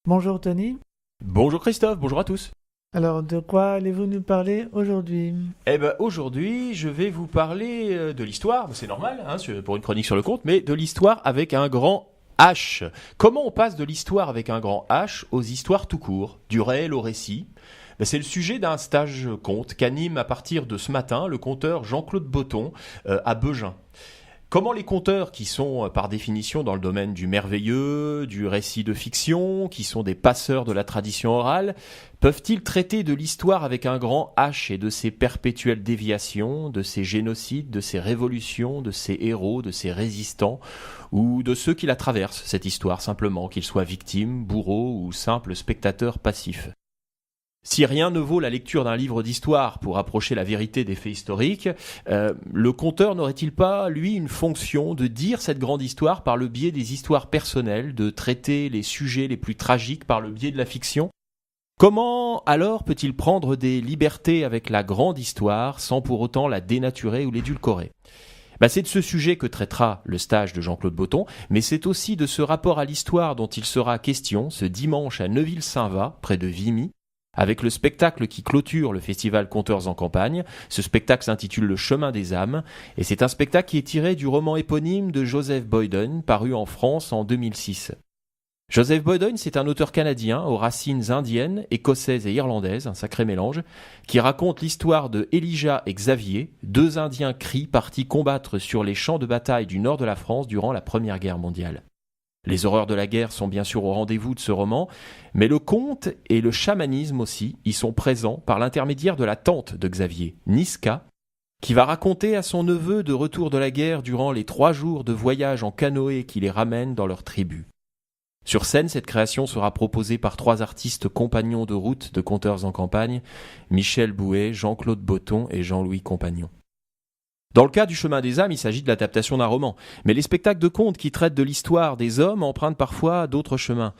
Bonjour Tony. Bonjour Christophe, bonjour à tous. Alors, de quoi allez-vous nous parler aujourd'hui? Aujourd'hui, je vais vous parler de l'histoire, c'est normal pour une chronique sur le conte, mais de l'histoire avec un grand H. Comment on passe de l'histoire avec un grand H aux histoires tout court, du réel au récit? C'est le sujet d'un stage conte qu'anime à partir de ce matin le conteur Jean-Claude Botton à Beugin. Comment les conteurs, qui sont par définition dans le domaine du merveilleux, du récit de fiction, qui sont des passeurs de la tradition orale, peuvent-ils traiter de l'histoire avec un grand H et de ses perpétuelles déviations, de ses génocides, de ses révolutions, de ses héros, de ses résistants, ou de ceux qui la traversent, cette histoire simplement, qu'ils soient victimes, bourreaux ou simples spectateurs passifs? Si rien ne vaut la lecture d'un livre d'histoire pour approcher la vérité des faits historiques, le conteur n'aurait-il pas, lui, une fonction de dire cette grande histoire par le biais des histoires personnelles, de traiter les sujets les plus tragiques par le biais de la fiction? Comment alors peut-il prendre des libertés avec la grande histoire sans pour autant la dénaturer ou l'édulcorer? C'est de ce sujet que traitera le stage de Jean-Claude Botton, mais c'est aussi de ce rapport à l'histoire dont il sera question ce dimanche à Neuville-Saint-Va, près de Vimy, avec le spectacle qui clôture le festival Conteurs en campagne. Ce spectacle s'intitule Le chemin des âmes, et c'est un spectacle qui est tiré du roman éponyme de Joseph Boyden, paru en France en 2006. Joseph Boyden, c'est un auteur canadien aux racines indiennes, écossaises et irlandaises, un sacré mélange, qui raconte l'histoire de Elijah et Xavier, deux Indiens cris partis combattre sur les champs de bataille du nord de la France durant la Première Guerre mondiale. Les horreurs de la guerre sont bien sûr au rendez-vous de ce roman, mais le conte et le chamanisme aussi y sont présents par l'intermédiaire de la tante de Xavier, Niska, qui va raconter à son neveu de retour de la guerre durant les 3 jours de voyage en canoë qui les ramènent dans leur tribu. Sur scène, cette création sera proposée par 3 artistes compagnons de route de Conteurs en campagne, Michel Bouet, Jean-Claude Botton et Jean-Louis Compagnon. Dans le cas du Chemin des âmes, il s'agit de l'adaptation d'un roman, mais les spectacles de contes qui traitent de l'histoire des hommes empruntent parfois d'autres chemins.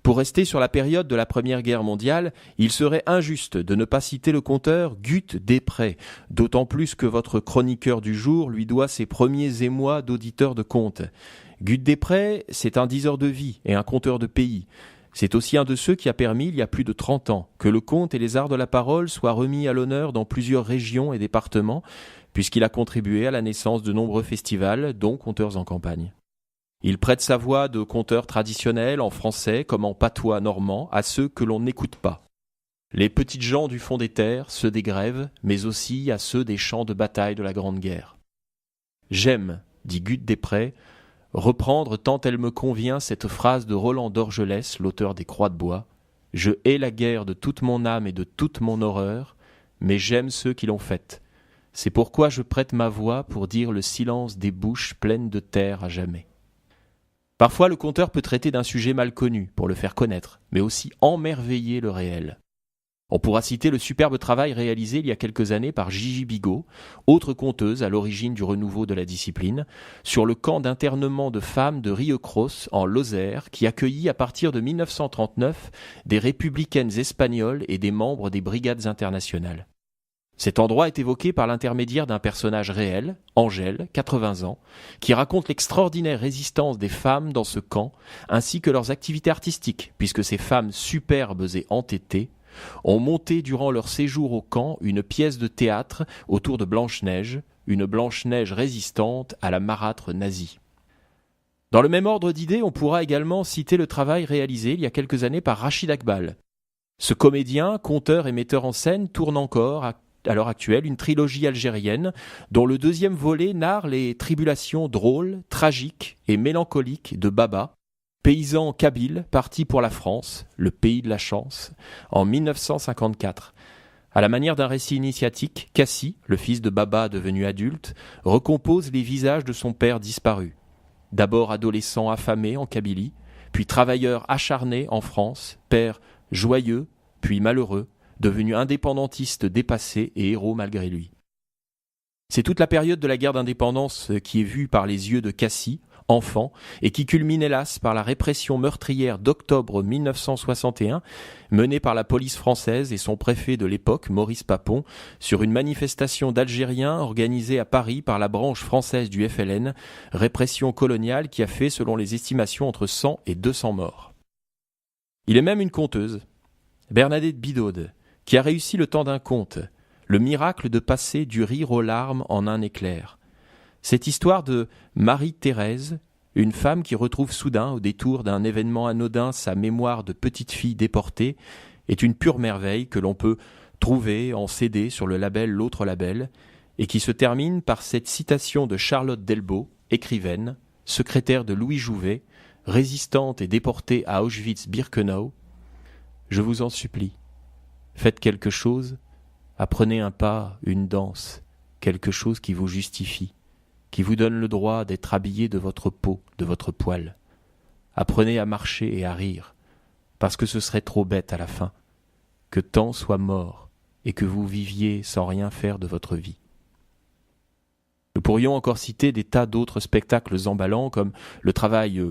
Pour rester sur la période de la Première Guerre mondiale, il serait injuste de ne pas citer le conteur Gut Desprez, d'autant plus que votre chroniqueur du jour lui doit ses premiers émois d'auditeur de contes. Gut Desprez, c'est un diseur de vie et un conteur de pays. C'est aussi un de ceux qui a permis, il y a plus de 30 ans, que le conte et les arts de la parole soient remis à l'honneur dans plusieurs régions et départements, puisqu'il a contribué à la naissance de nombreux festivals, dont Conteurs en campagne. Il prête sa voix de conteur traditionnel en français comme en patois normand à ceux que l'on n'écoute pas. Les petites gens du fond des terres, ceux des grèves, mais aussi à ceux des champs de bataille de la Grande Guerre. J'aime, dit Gut Desprez, reprendre tant elle me convient cette phrase de Roland d'Orgelès, l'auteur des Croix de bois. Je hais la guerre de toute mon âme et de toute mon horreur, mais j'aime ceux qui l'ont faite. C'est pourquoi je prête ma voix pour dire le silence des bouches pleines de terre à jamais. Parfois, le conteur peut traiter d'un sujet mal connu pour le faire connaître, mais aussi emmerveiller le réel. On pourra citer le superbe travail réalisé il y a quelques années par Gigi Bigot, autre conteuse à l'origine du renouveau de la discipline, sur le camp d'internement de femmes de Rieucros en Lozère, qui accueillit à partir de 1939 des républicaines espagnoles et des membres des brigades internationales. Cet endroit est évoqué par l'intermédiaire d'un personnage réel, Angèle, 80 ans, qui raconte l'extraordinaire résistance des femmes dans ce camp, ainsi que leurs activités artistiques, puisque ces femmes superbes et entêtées ont monté durant leur séjour au camp une pièce de théâtre autour de Blanche-Neige, une Blanche-Neige résistante à la marâtre nazie. Dans le même ordre d'idées, on pourra également citer le travail réalisé il y a quelques années par Rachid Akbal. Ce comédien, conteur et metteur en scène tourne encore à l'heure actuelle une trilogie algérienne dont le 2e volet narre les tribulations drôles, tragiques et mélancoliques de Baba, paysan kabyle parti pour la France, le pays de la chance, en 1954. À la manière d'un récit initiatique, Cassie, le fils de Baba devenu adulte, recompose les visages de son père disparu. D'abord adolescent affamé en Kabylie, puis travailleur acharné en France, père joyeux, puis malheureux, devenu indépendantiste dépassé et héros malgré lui. C'est toute la période de la guerre d'indépendance qui est vue par les yeux de Cassie, enfant, et qui culmine hélas par la répression meurtrière d'octobre 1961, menée par la police française et son préfet de l'époque, Maurice Papon, sur une manifestation d'Algériens organisée à Paris par la branche française du FLN, répression coloniale qui a fait, selon les estimations, entre 100 et 200 morts. Il est même une conteuse, Bernadette Bidaude, qui a réussi le temps d'un conte, le miracle de passer du rire aux larmes en un éclair. Cette histoire de Marie-Thérèse, une femme qui retrouve soudain, au détour d'un événement anodin, sa mémoire de petite fille déportée, est une pure merveille que l'on peut trouver en CD sur le label L'Autre Label, et qui se termine par cette citation de Charlotte Delbo, écrivaine, secrétaire de Louis Jouvet, résistante et déportée à Auschwitz-Birkenau. « Je vous en supplie, faites quelque chose, apprenez un pas, une danse, quelque chose qui vous justifie, qui vous donne le droit d'être habillé de votre peau, de votre poil. Apprenez à marcher et à rire, parce que ce serait trop bête à la fin, que tant soit mort et que vous viviez sans rien faire de votre vie. » Nous pourrions encore citer des tas d'autres spectacles emballants comme le travail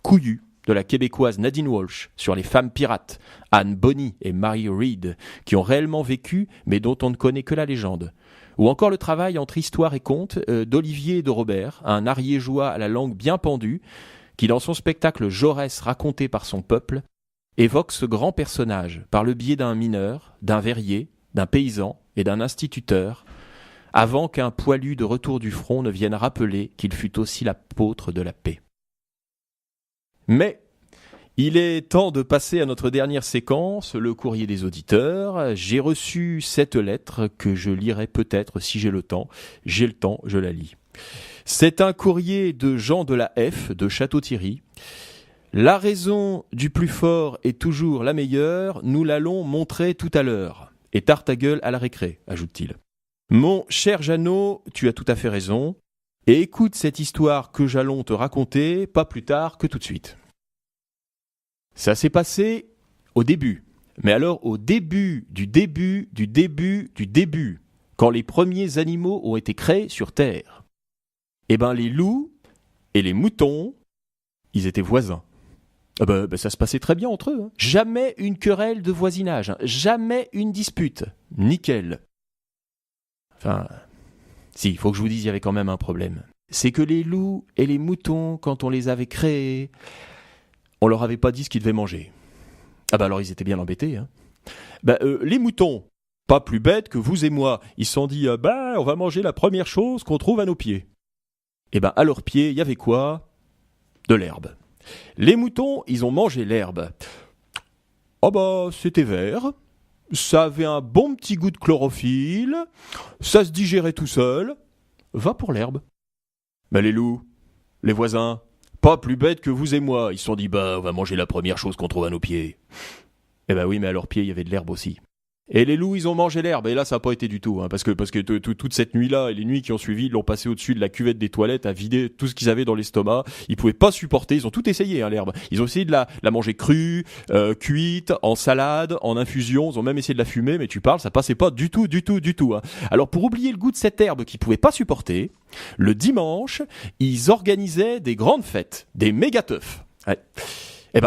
couillu de la québécoise Nadine Walsh sur les femmes pirates, Anne Bonny et Mary Read, qui ont réellement vécu mais dont on ne connaît que la légende. Ou encore le travail entre histoire et conte d'Olivier et de Robert, un ariégeois à la langue bien pendue, qui dans son spectacle Jaurès raconté par son peuple, évoque ce grand personnage par le biais d'un mineur, d'un verrier, d'un paysan et d'un instituteur, avant qu'un poilu de retour du front ne vienne rappeler qu'il fut aussi l'apôtre de la paix. Mais il est temps de passer à notre dernière séquence, le courrier des auditeurs. J'ai reçu cette lettre que je lirai peut-être si j'ai le temps. J'ai le temps, je la lis. C'est un courrier de Jean de la F de Château-Thierry. La raison du plus fort est toujours la meilleure, nous l'allons montrer tout à l'heure. Et tarte ta gueule à la récré, ajoute-t-il. Mon cher Jeannot, tu as tout à fait raison, et écoute cette histoire que j'allons te raconter, pas plus tard que tout de suite. Ça s'est passé au début, mais alors au début, quand les premiers animaux ont été créés sur Terre. Eh ben les loups et les moutons, ils étaient voisins. Ça se passait très bien entre eux. Jamais une querelle de voisinage, jamais une dispute. Nickel. Enfin, si, il faut que je vous dise, il y avait quand même un problème. C'est que les loups et les moutons, quand on les avait créés, on leur avait pas dit ce qu'ils devaient manger. Alors ils étaient bien embêtés. Les moutons, pas plus bêtes que vous et moi, ils se sont dit, on va manger la première chose qu'on trouve à nos pieds. À leurs pieds, il y avait quoi ? De l'herbe. Les moutons, ils ont mangé l'herbe. C'était vert. Ça avait un bon petit goût de chlorophylle, ça se digérait tout seul. Va pour l'herbe. Les loups, les voisins, pas plus bêtes que vous et moi, ils se sont dit, on va manger la première chose qu'on trouve à nos pieds. Oui, mais à leurs pieds, il y avait de l'herbe aussi. Et les loups, ils ont mangé l'herbe, et là, ça n'a pas été du tout, parce que toute cette nuit-là, et les nuits qui ont suivi, ils l'ont passé au-dessus de la cuvette des toilettes à vider tout ce qu'ils avaient dans l'estomac. Ils pouvaient pas supporter, ils ont tout essayé, l'herbe. Ils ont essayé de la manger crue, cuite, en salade, en infusion, ils ont même essayé de la fumer, mais tu parles, ça passait pas du tout. Alors, pour oublier le goût de cette herbe qu'ils pouvaient pas supporter, le dimanche, ils organisaient des grandes fêtes, des méga teufs. Ouais.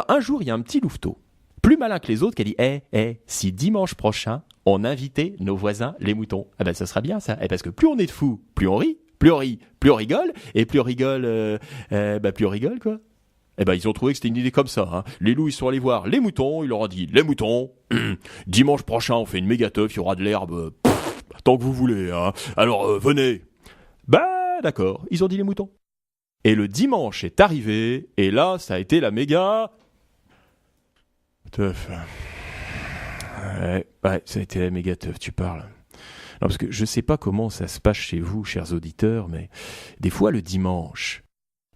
Un jour, il y a un petit louveteau, plus malin que les autres, qui a dit si dimanche prochain, on invitait nos voisins les moutons, ça sera bien ça. Parce que plus on est de fous, plus on rit, plus on rigole, et plus on rigole, plus on rigole, quoi. Ils ont trouvé que c'était une idée comme ça. Les loups, ils sont allés voir les moutons, ils leur ont dit, les moutons, dimanche prochain, on fait une méga teuf, il y aura de l'herbe, tant que vous voulez, alors venez. D'accord, ils ont dit les moutons. Et le dimanche est arrivé, et là, ça a été la méga teuf. Ouais, ça a été la méga teuf, tu parles. Non, parce que je sais pas comment ça se passe chez vous, chers auditeurs, mais des fois, le dimanche,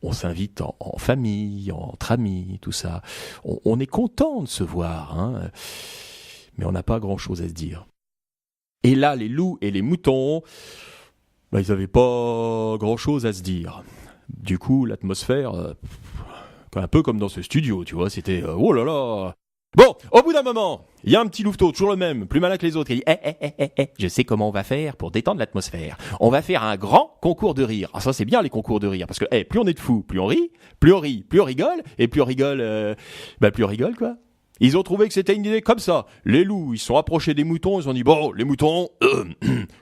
on s'invite en famille, entre amis, tout ça. On est content de se voir, mais on n'a pas grand-chose à se dire. Et là, les loups et les moutons, ils n'avaient pas grand-chose à se dire. Du coup, l'atmosphère, un peu comme dans ce studio, tu vois, c'était oh là là. Bon, au bout d'un moment, il y a un petit louveteau, toujours le même, plus malin que les autres, qui dit je sais comment on va faire pour détendre l'atmosphère. On va faire un grand concours de rire. Ça, c'est bien les concours de rire, parce que plus on est de fous, plus on rit, plus on rigole, et plus on rigole, quoi. Ils ont trouvé que c'était une idée comme ça. Les loups, ils se sont approchés des moutons, ils ont dit les moutons,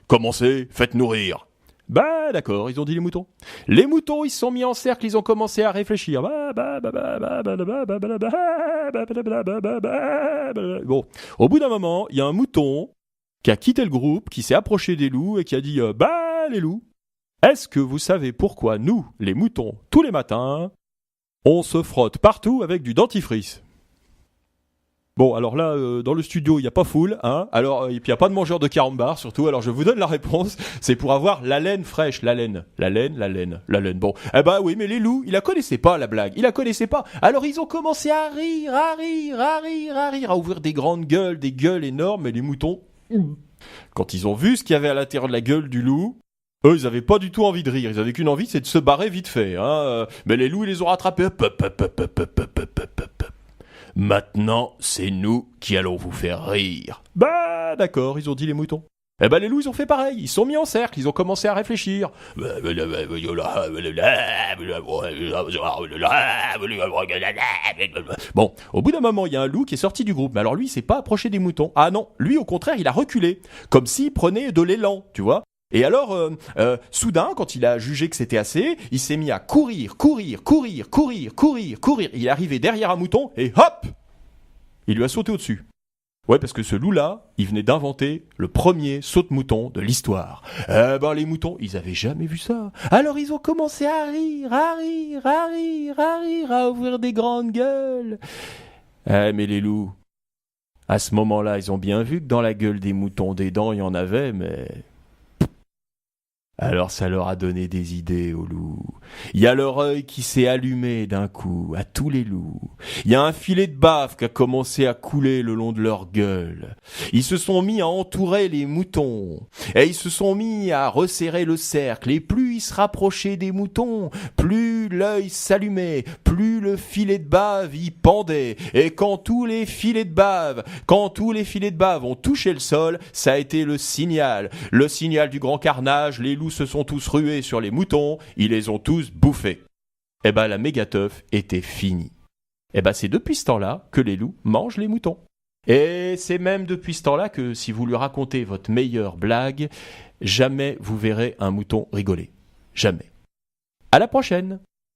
commencez, faites-nous rire. Bah d'accord, ils ont dit les moutons. Les moutons, ils se sont mis en cercle, ils ont commencé à réfléchir. Bon, au bout d'un moment, il y a un mouton qui a quitté le groupe, qui s'est approché des loups et qui a dit bah les loups, est-ce que vous savez pourquoi nous, les moutons, tous les matins, on se frotte partout avec du dentifrice? Bon, alors là, dans le studio, il n'y a pas foule, hein. Alors, et puis il n'y a pas de mangeur de carambar, surtout. Alors, je vous donne la réponse. C'est pour avoir la laine fraîche, la laine. Bon, eh ben oui, mais les loups, ils la connaissaient pas, la blague. Ils la connaissaient pas. Alors, ils ont commencé à rire, à ouvrir des grandes gueules, des gueules énormes, mais les moutons, quand ils ont vu ce qu'il y avait à l'intérieur de la gueule du loup, eux, ils avaient pas du tout envie de rire. Ils avaient qu'une envie, c'est de se barrer vite fait, hein. Mais les loups, ils les ont rattrapés. Maintenant, c'est nous qui allons vous faire rire. Bah, d'accord, ils ont dit les moutons. Eh ben, les loups, ils ont fait pareil. Ils se sont mis en cercle, ils ont commencé à réfléchir. Bon, au bout d'un moment, il y a un loup qui est sorti du groupe. Mais alors lui, il s'est pas approché des moutons. Ah non, lui, au contraire, il a reculé. Comme s'il prenait de l'élan, tu vois. Et alors, soudain, quand il a jugé que c'était assez, il s'est mis à courir. Il est arrivé derrière un mouton et hop, il lui a sauté au-dessus. Ouais, parce que ce loup-là, il venait d'inventer le premier saute-mouton de l'histoire. Ben, les moutons, ils avaient jamais vu ça. Alors, ils ont commencé à rire, à ouvrir des grandes gueules. Mais les loups, à ce moment-là, ils ont bien vu que dans la gueule des moutons, des dents, il y en avait, mais... Alors ça leur a donné des idées aux loups. Il y a leur œil qui s'est allumé d'un coup, à tous les loups. Il y a un filet de bave qui a commencé à couler le long de leur gueule. Ils se sont mis à entourer les moutons. Et ils se sont mis à resserrer le cercle. Et plus ils se rapprochaient des moutons, plus l'œil s'allumait, plus le filet de bave y pendait. Et quand tous les filets de bave ont touché le sol, ça a été le signal du grand carnage. Les loups se sont tous rués sur les moutons, ils les ont tous bouffés. Eh ben la mégateuf était finie. Eh ben c'est depuis ce temps-là que les loups mangent les moutons. Et c'est même depuis ce temps-là que si vous lui racontez votre meilleure blague, jamais vous verrez un mouton rigoler. Jamais. À la prochaine!